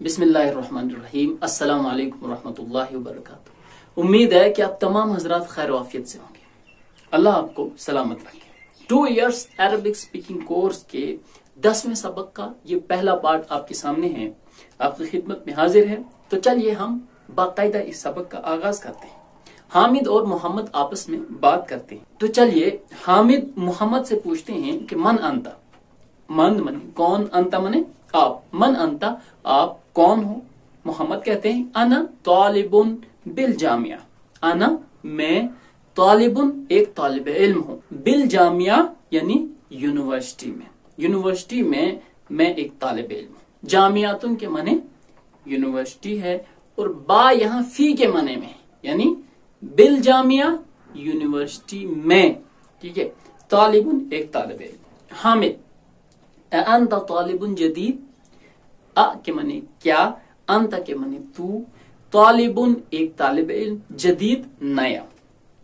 बिस्मिल्लाहिर्रहमानिर्रहीम। अस्सलाम वालेकुम रहमतुल्लाहि व बरकातुहू। उम्मीद है कि आप तमाम हजरात खैर वाफियत से होंगे। अल्लाह आपको सलामत रखे। 2 इयर्स अरबिक स्पीकिंग कोर्स के 10वें सबक का ये पहला पार्ट आपके सामने है, आपकी खिदमत में हाजिर है। तो चलिए हम बाकायदा इस सबक का आगाज करते हैं। हामिद और मोहम्मद आपस में बात करते हैं। तो चलिए हामिद मोहम्मद से पूछते हैं कि मन अंता, मन मने कौन, अंता मने आप, मन अंता आप कौन हो। मोहम्मद कहते हैं अना तालिबुन बिल जामिया, अना मैं, तालिबुन एक तालिब इल्म हूँ, बिल जामिया यानी यूनिवर्सिटी में, यूनिवर्सिटी में मैं एक तालिब इल्म हूँ। जामियातुन के माने यूनिवर्सिटी है और बा यहाँ फी के माने में, यानी बिल जामिया यूनिवर्सिटी में, ठीक है। तालिबुन एक तालिब इल्म। हामिद अंत तालिबुन जदीद, अ के माने क्या, अंत के माने तू, तालिबुन एक तालिब इल्म, जदीद नया,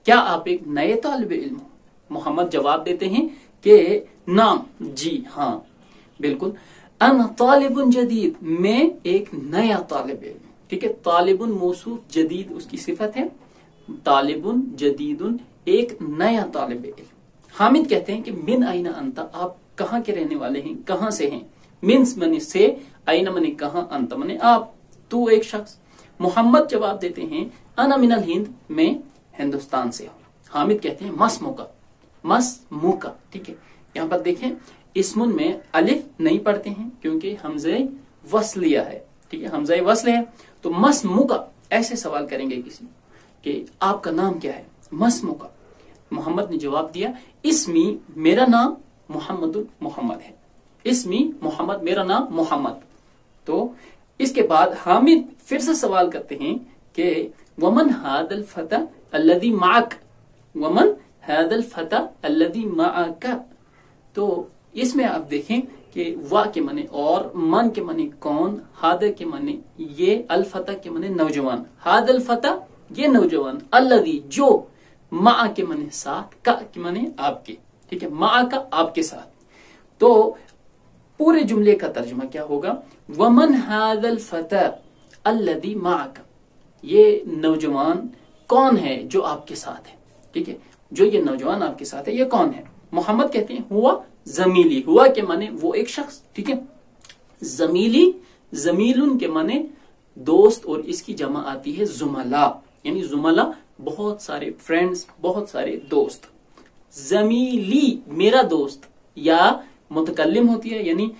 क्या आप एक नए तालिब इल्म हो। मोहम्मद जवाब देते हैं कि नाम, जी हाँ बिल्कुल। अन तालिबुन जदीद, मैं एक नया तालिब इल्म, ठीक है। तालिबुन मौसूफ, जदीद उसकी सिफत है। तालिबुन जदीदुन एक नया तालिब इल्म। हामिद कहते हैं कि मिन आइना अंता, आप कहाँ के रहने वाले हैं, कहाँ से हैं। मिन्स मने से, आइना मने कहाँ, अंत मने आप, तू एक शख्स। मोहम्मद जवाब देते हैं अना मिनल हिंद, मैं हिंदुस्तान से हूँ। हामिद कहते हैं मस मुका, मस मुका, ठीक है। यहाँ पर देखें इस्मुन में अलिफ नहीं पढ़ते हैं क्योंकि हमज़े वस्लिया है, ठीक है, हमज़े वस्ल है। तो मस मुका ऐसे सवाल करेंगे किसी कि आपका नाम क्या है, मस मुका। मोहम्मद ने जवाब दिया इसमी, मेरा नाम मोहम्मद मोहम्मद है, इसमी मोहम्मद, मेरा नाम मोहम्मद। तो इसके बाद हामिद फिर से सवाल करते हैं कि वमन हादल फता अल्लदी माक, वमन हादल फता अल्लदी माका। तो इसमें आप देखें कि वा के माने और, मन के माने कौन, हाद के माने ये, अल फता के माने नौजवान, हादल फता ये नौजवान, अल्लदी जो, मा के माने साथ, का के माने आपके, ठीक है, मा का आपके साथ। तो पूरे जुमले का तर्जुमा क्या होगा, वमन हादल फता अल्लदी माका, ये नौजवान कौन है जो आपके साथ है, ठीक है, जो ये नौजवान आपके साथ है ये कौन है। मोहम्मद कहते हैं हुआ जमीली, हुआ के माने वो एक शख्स, ठीक है। जमीली, जमीलुन के माने दोस्त और इसकी जमा आती है जुमला, यानी जुमला बहुत सारे फ्रेंड्स, बहुत सारे दोस्त। जमीली मेरा दोस्त, या मुतकल्लिम होती है, यानी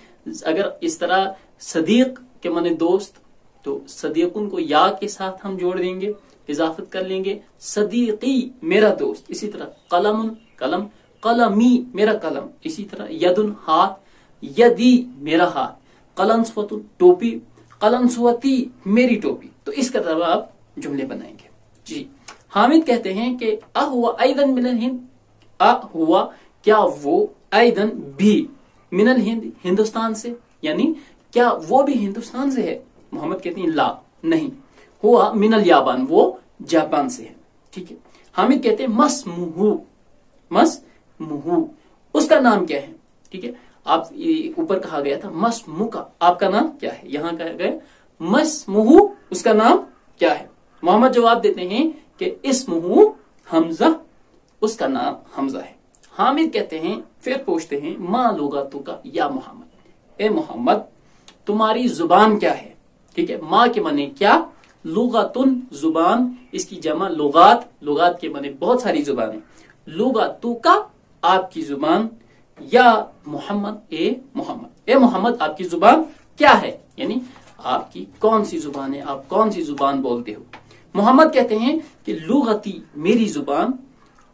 अगर इस तरह सदीक के माने दोस्त, तो सदीकुन को या के साथ हम जोड़ देंगे, इजाफत कर लेंगे, सदीकी मेरा दोस्त। इसी तरह कलमुन कलम, कलमी मेरा कलम। इसी तरह यदुन हाथ, यदी मेरा हाथ, कलंसवतुन टोपी, कलंसवती मेरी टोपी। तो इस तरह आप जुमले बनाएंगे जी। हामिद कहते हैं कि अ हुआ ऐदन मिनल हिंद, अ हुआ क्या वो, ऐदन भी, मिनल हिंद हिंदुस्तान से, यानी क्या वो भी हिंदुस्तान से है। मोहम्मद कहते हैं ला नहीं, हुआ मिनल याबान, वो जापान से है, ठीक है। हामिद कहते हैं मस मुहू, मस मुहू उसका नाम क्या है, ठीक है। आप ऊपर कहा गया था मस मुका, आपका नाम क्या है, यहाँ कहा गया मस मुहू उसका नाम क्या है। मोहम्मद जवाब देते हैं कि इस्मुहु हमजा, उसका नाम हमजा है। हामिद कहते हैं फिर पूछते हैं मा लुगातु का या मोहम्मद, ए मोहम्मद तुम्हारी जुबान क्या है, ठीक है। माँ के माने क्या, लुगातुन जुबान, इसकी जमा लुगात, लुगात के माने बहुत सारी जुबानें, लुगातु का आपकी जुबान, या मोहम्मद ए मोहम्मद, ए मोहम्मद आपकी जुबान क्या है, यानी आपकी कौन सी जुबान है, आप कौन सी जुबान बोलते हो। मोहम्मद कहते हैं कि लुगती मेरी जुबान,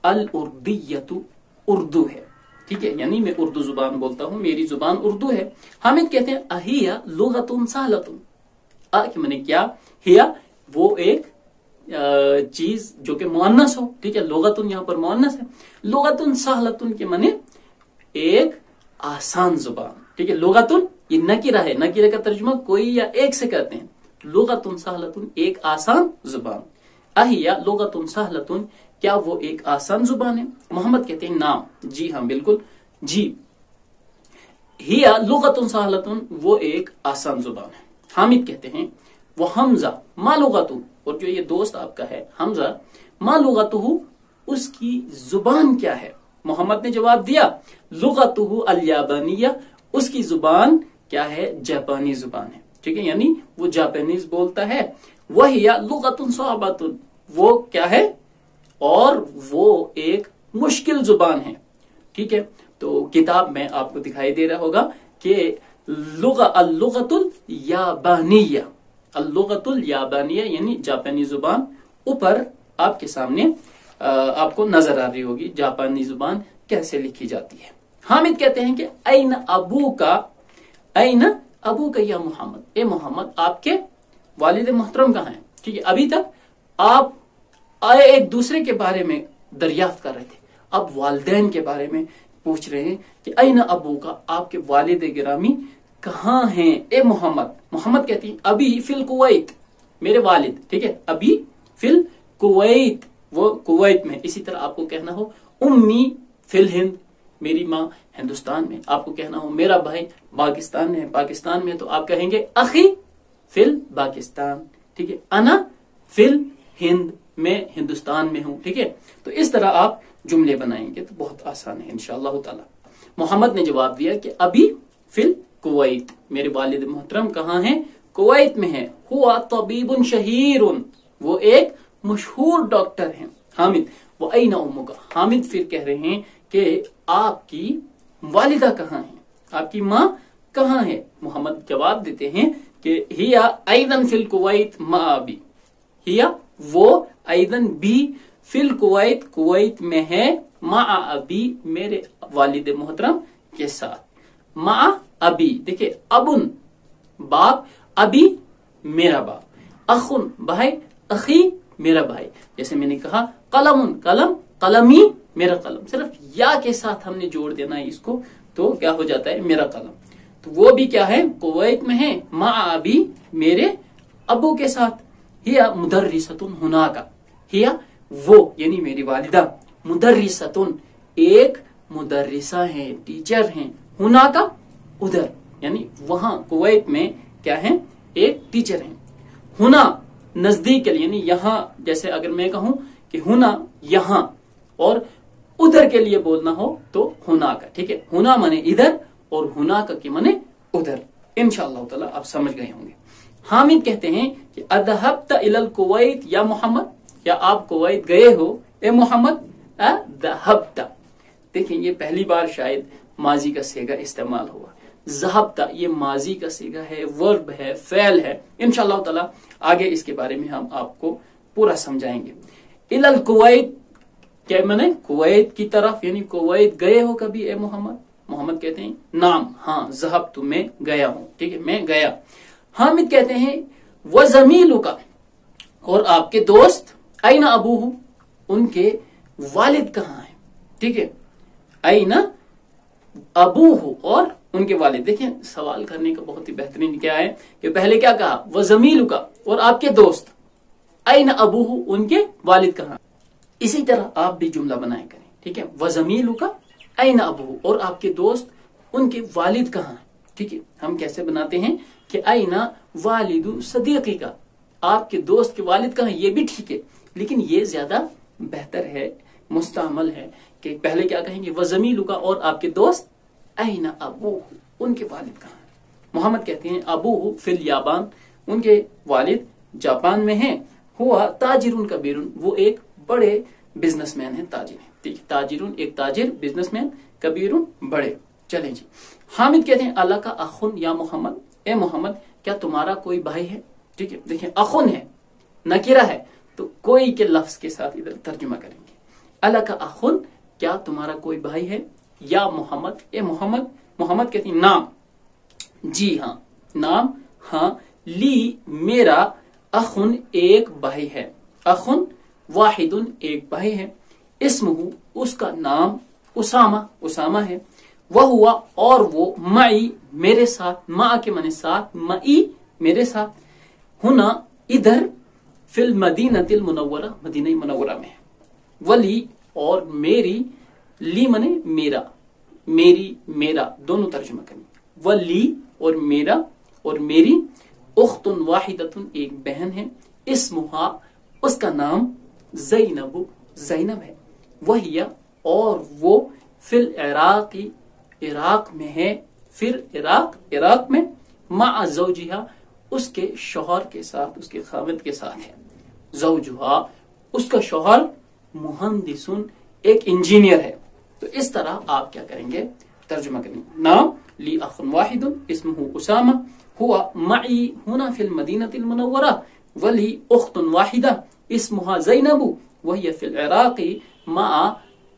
अल उर्दियतु उर्दू है, ठीक है, यानी मैं उर्दू जुबान बोलता हूँ, मेरी जुबान उर्दू है। हामिद कहते हैं अहिया लुगतुन सहलतुन, अ के माने क्या, हिया वो एक चीज जो कि मुअन्नस हो, ठीक है, लुगतुन यहाँ पर मुअन्नस है। लुगतुन सहलतुन के माने एक आसान जुबान, ठीक है। लुगतुन ये नकीरा है, नकीरा का तर्जुमा कोई या एक से कहते हैं। लुगतुन सहलतुन एक आसान जुबान, अहिया लुगतुन सहलतुन क्या वो एक आसान जुबान है। मोहम्मद कहते हैं नाम, जी हाँ बिल्कुल जी, हिया लुगतुन सहलतुन वो एक आसान जुबान है। हामिद कहते हैं वो हमजा मा लुगतुहु, और जो ये दोस्त आपका है हमजा, मा लुगतुहु, उसकी जुबान क्या है। मोहम्मद ने जवाब दिया लुगतुहु अल-याबानिया, उसकी जुबान क्या है, जापानी जुबान है। ठीक है, यानी वो जापानीज बोलता है। वहिया लुगतुन सअबतुन, वो क्या है, और वो एक मुश्किल जुबान है। ठीक है, तो किताब में आपको दिखाई दे रहा होगा कि अल-लुगतुल याबानिया, अल-लुगतुल याबानिया यानी जापानी जुबान ऊपर आपके सामने आपको नजर आ रही होगी, जापानी जुबान कैसे लिखी जाती है। हामिद कहते हैं कि ऐन अबू का, ऐन अबू का या मोहम्मद, ए मोहम्मद आपके वालिद मोहतरम कहाँ हैं। ठीक है, अभी तक आप एक दूसरे के बारे में दरियाफ्त कर रहे थे, अब वालिदैन के बारे में पूछ रहे हैं कि ऐन अबू का, आपके वालिद गिरामी कहाँ हैं ए मोहम्मद। मोहम्मद कहती है अभी फिल कुवैत, मेरे वालिद, ठीक है, अभी फिल कुवैत, वो कुवैत में। इसी तरह आपको कहना हो उम्मी फिल हिंद, मेरी माँ हिंदुस्तान में। आपको कहना हो मेरा भाई पाकिस्तान में है, पाकिस्तान में तो आप कहेंगे अखी फिल पाकिस्तान। ठीक है, अना फिल हिंद, मैं हिंदुस्तान में हूं। ठीक है, तो इस तरह आप जुमले बनाएंगे तो बहुत आसान है इंशाअल्लाह ताला। मोहम्मद ने जवाब दिया कि अभी फिल कुवैत, मेरे वालिद मोहतरम कहाँ हैं, कुवैत में है। हुआ तबीबुन शहीरुन, वो एक मशहूर डॉक्टर हैं। हामिद वो ऐना उम्मुका, हामिद फिर कह रहे हैं कि आपकी वालिदा कहाँ है, आपकी माँ कहाँ है। मोहम्मद जवाब देते हैं कि हिया ऐदन फिल कुवैत मा अबी, हिया वो ऐदन भी फिल कुवैत, कुवैत में है, मा अबी मेरे वालिद मोहतरम के साथ। मा अबी देखिए, अबुन बाप, अबी मेरा बाप, अखुन भाई, अखी मेरा भाई। जैसे मैंने कहा कलमुन कलम, कलमी मेरा कलम, सिर्फ या के साथ हमने जोड़ देना है इसको, तो क्या हो जाता है मेरा कलम। तो वो भी क्या है, कुवैत में है, मा अबी मेरे अबू के साथ। हिया मुदर्रिसतुन हुनाका, हिया वो यानी मेरी वालिदा, मुदर्रिसतुन एक मुदर्रिसा है, टीचर हैं, हुनाका उधर यानी वहां कुवैत में क्या है, एक टीचर है। हुना नजदीक के लिए यानी यहां, जैसे अगर मैं कहूं कि हुना यहां और उधर के लिए बोलना हो तो हुना का। ठीक है, हुना माने इधर और हुना का के माने उधर। इंशाअल्लाह ताला आप समझ गए होंगे। हामिद कहते हैं कि अदहबत इलल कुवैत या मोहम्मद, क्या आप कुवैत गए हो ए मोहम्मद। अदहबत, देखिए ये पहली बार शायद माजी का सेगा इस्तेमाल हुआ। ज़हबता ये माजी का सीगा है, वर्ब है, फेल है। इंशाअल्लाह ताला आगे इसके बारे में हम आपको पूरा समझाएंगे। इलल कुवैत क्या माने, कुवैत की तरफ, यानी कुवैत गए हो कभी ए मोहम्मद। मोहम्मद कहते हैं नाम, हाँ, ज़हबतु मैं गया हूं। ठीक है, मैं गया। हामिद कहते हैं व ज़मीलुका, और आपके दोस्त, ऐना अबूहु, उनके वालिद कहाँ हैं। ठीक है, ऐना अबूहु और उनके वालिद। देखें सवाल करने का बहुत ही बेहतरीन क्या है कि पहले क्या कहा, व ज़मीलुका, और आपके दोस्त, ऐना अबूहु, उनके वालिद कहाँ। इसी तरह आप भी जुमला बनाए करें। ठीक है, व ज़मीलुका ऐना अबूहु, और आपके दोस्त, उनके वालिद कहाँ। ठीक है, हम कैसे बनाते हैं कि ऐना वालिदु सदीकी का, आपके दोस्त के वालिद कहाँ, ये भी ठीक है, लेकिन ये ज्यादा बेहतर है, मुस्तअमल है कि पहले क्या कहेंगे, व ज़मीलुका, और आपके दोस्त, ऐना अबूहु, उनके वालिद कहाँ। मोहम्मद कहते हैं अबूहु फिल याबान, उनके वालिद जापान में हैं। हुआ ताजिरुन कबीरुन, वो एक बड़े बिजनेसमैन है, ताजिर है। ठीक, ताजिरुन एक ताजिर, बिजनेसमैन, कबीरुन बड़े। चलें जी। हामिद कहते हैं अला का अखुन या मोहम्मद, ए मोहम्मद क्या तुम्हारा कोई भाई है। ठीक है, देखिए अखुन है, नकीरा है, तो कोई के लफ्ज के साथ इधर तर्जुमा करेंगे। अला का अखुन, क्या तुम्हारा कोई भाई है, या मोहम्मद, ए मोहम्मद। मोहम्मद कहती नाम, जी हाँ, नाम हाँ, ली मेरा, अखुन एक भाई है, अखुन वाहिदुन एक भाई है, इस्मुहु उसका नाम, उसामा, उसामा है, वह हुआ और वो, मई मेरे साथ, मा के माने साथ, मई मेरे साथ, हुना इधर, फिल मदीनतिल मुनव्वरा मदीना मुनव्वरा में, वली और मेरी, ली माने मेरा, मेरी मेरा दोनों तर्जुमा करेंगे, वली और मेरा और मेरी, उख्तुन वाहिदतुन, एक बहन है, इस्मुहा, उसका नाम, ज़ैनब, ज़ैनब है, वहिया, और वो, फिल इराक़ी, इराक में है, फिर इराक में, मा ज़ौजिहा, उसके शौहर के साथ, उसके खाविद के साथ है, ज़ौजुहा, उसका शौहर, मुहंदिसुन, एक इंजीनियर है। तो इस तरह आप क्या करेंगे, तर्जुमा करेंगे। नाम, ली अखुन वाहिदुन इस्मुहु उसामा, हुआ मई हुना फिल मदीनतिल मुनव्वरा, वली उख्तुन वाहिदा इस्मुहा ज़ैनबु, वहिय फिल इराक़ी मा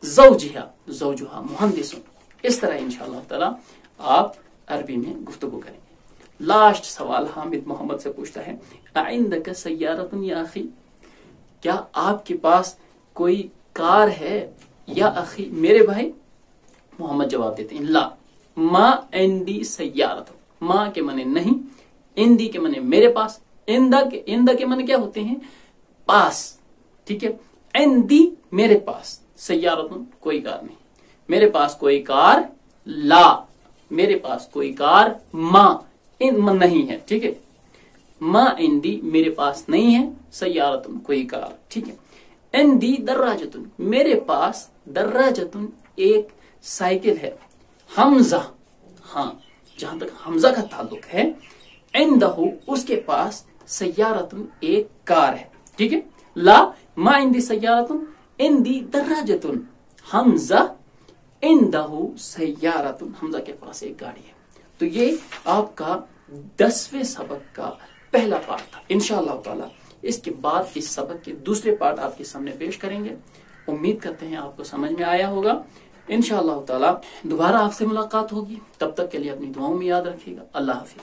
ज़ौजिहा, ज़ौजुहा मुहंदिसुन। इस तरह इंशाअल्लाह ताला आप अरबी में गुफ्तगू करेंगे। लास्ट सवाल हामिद मोहम्मद से पूछता है, आइंदक सय्यारतुन या अखी, क्या आपके पास कोई कार है या अखी, मेरे भाई? मोहम्मद जवाब देते हैं, ला मा इंदी सय्यारतुन, माँ के मने नहीं, इंदी के मने मेरे पास, इंदा के मने क्या होते हैं, पास, ठीक है। इंदी मेरे पास, सय्यारतुन कोई कार नहीं, मेरे पास कोई कार, ला मेरे पास कोई कार, माँ नहीं है, ठीक है। माँ इंदी मेरे पास नहीं है, सय्यारतुन कोई कार, ठीक है। इंदी दर्राजतुन, मेरे पास, दर्राजतुन एक साइकिल है, हमजा, हाँ जहां तक हमजा का ताल्लुक है, इंदहु उसके पास, सय्यारतुन एक कार है, ठीक है। ला मा इंदी सय्यारतुन, इंदी दर्राजतुन, हमजा इंदहु सय्यारतुन, हमजा के पास एक गाड़ी है। तो ये आपका 10वें सबक का पहला पार्ट था। इंशाअल्लाह ताला इसके बाद इस सबक के दूसरे पार्ट आपके सामने पेश करेंगे। उम्मीद करते हैं आपको समझ में आया होगा। इंशाअल्लाह ताला दोबारा आपसे मुलाकात होगी, तब तक के लिए अपनी दुआओं में याद रखिएगा। अल्लाह हाफिज।